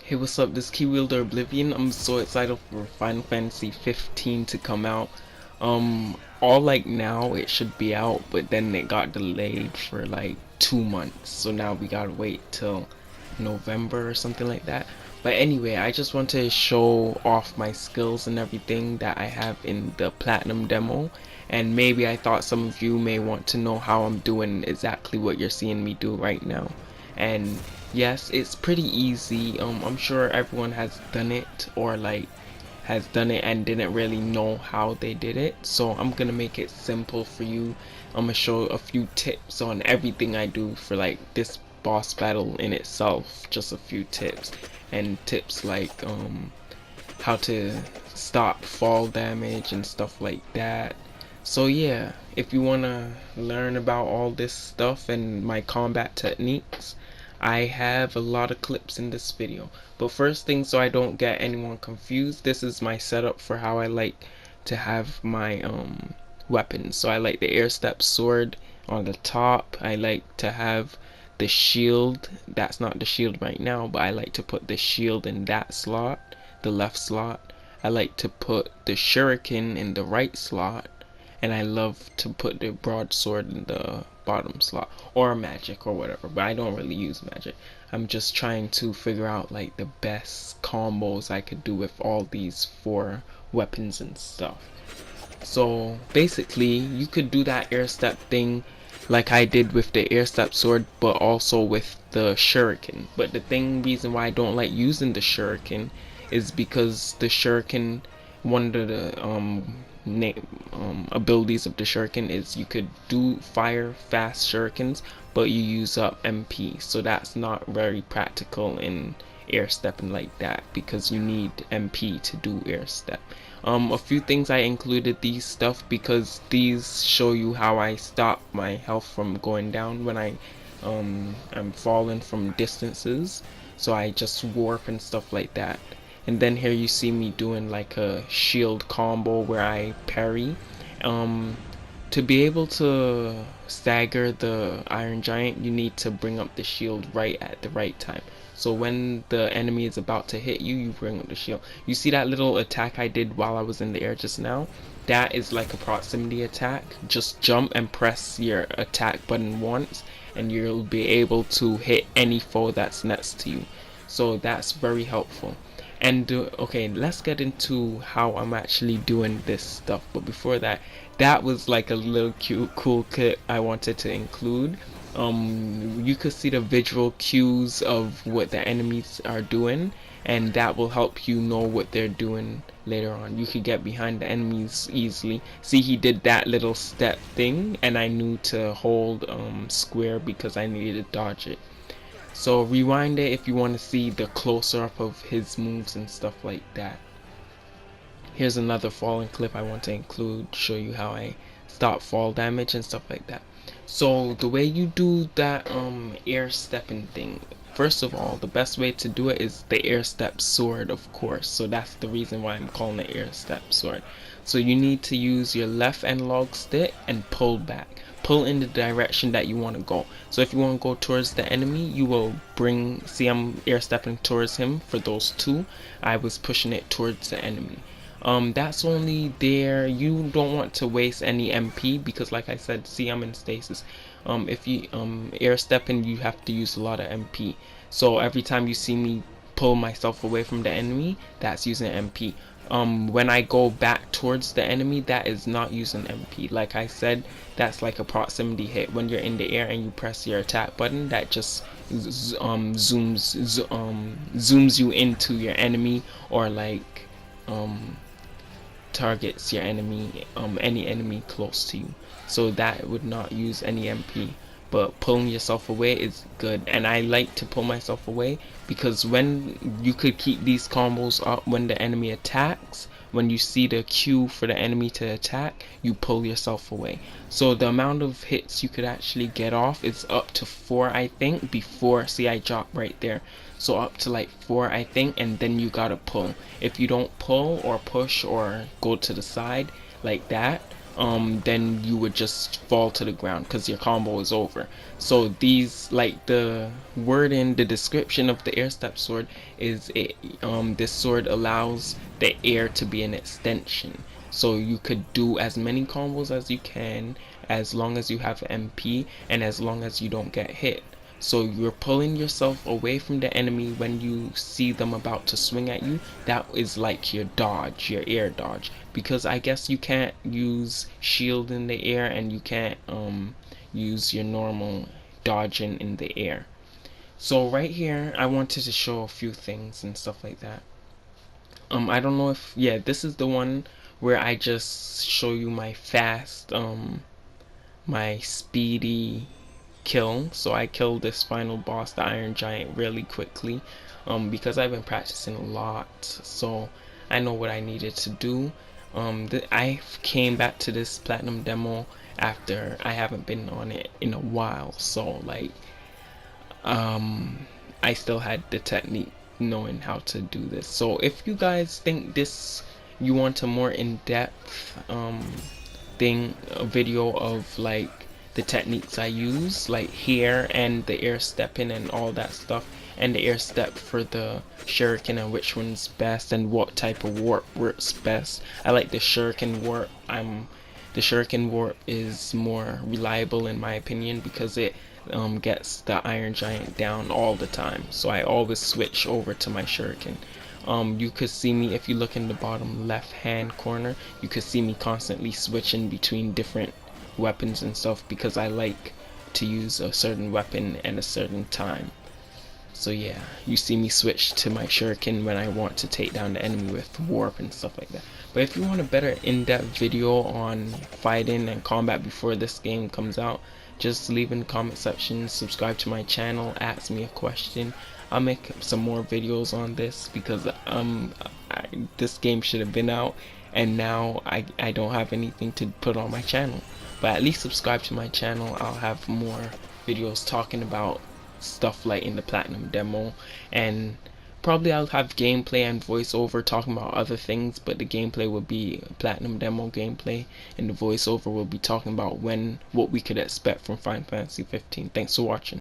Hey, what's up? This Key Wielder Oblivion. I'm so excited for Final Fantasy 15 to come out. All like now it should be out, but then it got delayed for like 2 months. So now we gotta wait till November or something like that. But anyway, I just want to show off my skills and everything that I have in the Platinum demo. And maybe I thought some of you may want to know how I'm doing exactly what you're seeing me do right now. And yes, it's pretty easy. I'm sure everyone has done it or like has done it and didn't really know how they did it. So I'm gonna make it simple for you. I'm gonna show a few tips on everything I do for like this boss battle in itself. Just a few tips and tips like how to stop fall damage and stuff like that. So yeah, if you wanna learn about all this stuff and my combat techniques, I have a lot of clips in this video. But first thing, so I don't get anyone confused, this is my setup for how I like to have my weapons. So I like the air step sword on the top. I like to have the shield. That's not the shield right now, but I like to put the shield in that slot, the left slot. I like to put the shuriken in the right slot, and I love to put the broadsword in the bottom slot, or magic or whatever, but I don't really use magic. I'm just trying to figure out like the best combos I could do with all these four weapons and stuff. So basically you could do that air step thing like I did with the air step sword, but also with the shuriken. But the reason why I don't like using the shuriken is because the shuriken, one of the abilities of the shuriken is you could do fire fast shurikens, but you use up MP, so that's not very practical in air stepping like that because you need MP to do air step. A few things I included these stuff because these show you how I stop my health from going down when I'm falling from distances, so I just warp and stuff like that. And then here you see me doing like a shield combo where I parry. To be able to stagger the Iron Giant, you need to bring up the shield right at the right time. So when the enemy is about to hit you, you bring up the shield. You see that little attack I did while I was in the air just now? That is like a proximity attack. Just jump and press your attack button once, and you'll be able to hit any foe that's next to you. So that's very helpful. And okay, let's get into how I'm actually doing this stuff. But before that, that was like a little cute, cool clip I wanted to include. You could see the visual cues of what the enemies are doing, and that will help you know what they're doing later on. You could get behind the enemies easily. See, he did that little step thing, and I knew to hold square because I needed to dodge it. So rewind it if you want to see the closer up of his moves and stuff like that. Here's another falling clip I want to include, show you how I stop fall damage and stuff like that. So the way you do that air stepping thing, first of all, the best way to do it is the air step sword, of course. So that's the reason why I'm calling it air step sword. So you need to use your left analog stick and pull back. Pull in the direction that you want to go. So if you want to go towards the enemy, you will see, I'm air stepping towards him for those two. I was pushing it towards the enemy. That's only there. You don't want to waste any MP because like I said, see, I'm in stasis. If you air stepping, you have to use a lot of MP. So every time you see me pull myself away from the enemy, that's using MP. When I go back towards the enemy, that is not using MP. Like I said, that's like a proximity hit. When you're in the air and you press your attack button, that just zooms you into your enemy, or like targets your enemy, any enemy close to you. So that would not use any MP. But pulling yourself away is good, and I like to pull myself away because when you could keep these combos up when the enemy attacks, when you see the cue for the enemy to attack, you pull yourself away. So the amount of hits you could actually get off is up to 4, I think. Before, see, I dropped right there, so up to like 4, I think, and then you gotta pull. If you don't pull or push or go to the side like that, then you would just fall to the ground because your combo is over. So these, like the word in the description of the air step sword is this sword allows the air to be an extension. So you could do as many combos as you can as long as you have MP and as long as you don't get hit. So you're pulling yourself away from the enemy when you see them about to swing at you. That is like your dodge, your air dodge. Because I guess you can't use shield in the air and you can't use your normal dodging in the air. So right here, I wanted to show a few things and stuff like that. I don't know if, yeah, this is the one where I just show you my fast, my speedy kill. So I killed this final boss, the Iron Giant, really quickly because I've been practicing a lot, so I know what I needed to do. I came back to this platinum demo after I haven't been on it in a while, so like I still had the technique knowing how to do this. So if you guys think this, you want a more in-depth a video of like the techniques I use, like here and the air stepping and all that stuff, and the air step for the shuriken and which one's best and what type of warp works best. I like the shuriken warp. The shuriken warp is more reliable in my opinion because it gets the Iron Giant down all the time, so I always switch over to my shuriken. You could see me, if you look in the bottom left hand corner, you could see me constantly switching between different weapons and stuff because I like to use a certain weapon at a certain time. So yeah, you see me switch to my shuriken when I want to take down the enemy with warp and stuff like that. But if you want a better in-depth video on fighting and combat before this game comes out, just leave in the comment section, subscribe to my channel, ask me a question. I'll make some more videos on this because this game should have been out and now I don't have anything to put on my channel. But at least subscribe to my channel. I'll have more videos talking about stuff like in the platinum demo, and probably I'll have gameplay and voiceover talking about other things, but the gameplay will be platinum demo gameplay and the voiceover will be talking about what we could expect from Final Fantasy 15. Thanks for watching.